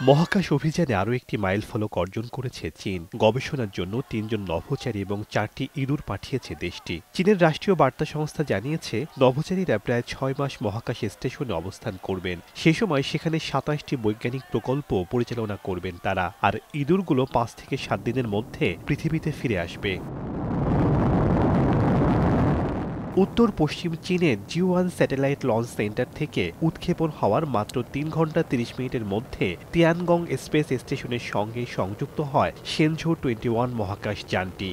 মহাকাশ অভিযানে আরও একটি মাইলফলক অর্জন করেছে চীন। গবেষণার জন্য ৩ জন নভোচারী এবং ৪টি ইঁদুর পাঠিয়েছে দেশটি। চীনের রাষ্ট্রীয় বার্তা সংস্থা জানিয়েছে, নভোচারীরা প্রায় ৬ মাস মহাকাশ স্টেশনে অবস্থান করবেন। সে সময় সেখানে ২৭টি বৈজ্ঞানিক প্রকল্প পরিচালনা করবেন তারা। আর ইঁদুরগুলো ৫ থেকে ৭ দিনের মধ্যে পৃথিবীতে ফিরে আসবে। উত্তর পশ্চিম চীনে জিওয়ান স্যাটেলাইট লঞ্চ সেন্টার থেকে উৎক্ষেপণ হওয়ার মাত্র ৩ ঘন্টা ৩০ মিনিটের মধ্যে তিয়ানগং স্পেস স্টেশনের সঙ্গে সংযুক্ত হয় শেনঝু 21 মহাকাশ যানটি।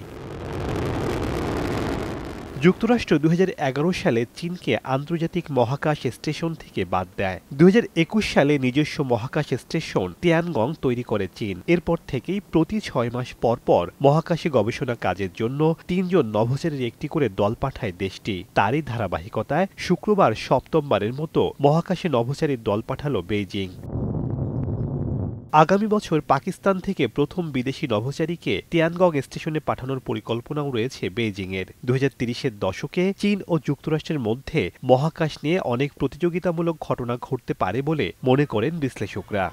যুক্তরাষ্ট্র ২০১১ সালে চীনকে আন্তর্জাতিক মহাকাশ স্টেশন থেকে বাদ দেয়। ২০২১ সালে নিজস্ব মহাকাশ স্টেশন তিয়ানগং তৈরি করে চীন। এরপর থেকেই প্রতি ৬ মাস পর পর মহাকাশে গবেষণা কাজের জন্য ৩ জন নভোচারীর একটি করে দল পাঠায় দেশটি। তারই ধারাবাহিকতায় শুক্রবার সপ্তমবারের মতো মহাকাশে নভোচারীর দল পাঠালো বেইজিং। আগামী বছর পাকিস্তান থেকে প্রথম বিদেশি নভোচারীকে তিয়ানগং স্টেশনে পাঠানোর পরিকল্পনাও রয়েছে বেইজিংয়ের। ২০৩০-এর দশকে চীন ও যুক্তরাষ্ট্রের মধ্যে মহাকাশ নিয়ে অনেক প্রতিযোগিতামূলক ঘটনা ঘটতে পারে বলে মনে করেন বিশ্লেষকরা।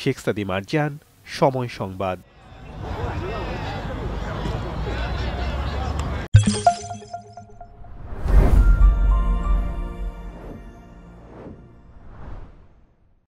শেখ সাদি মারজান, সময় সংবাদ।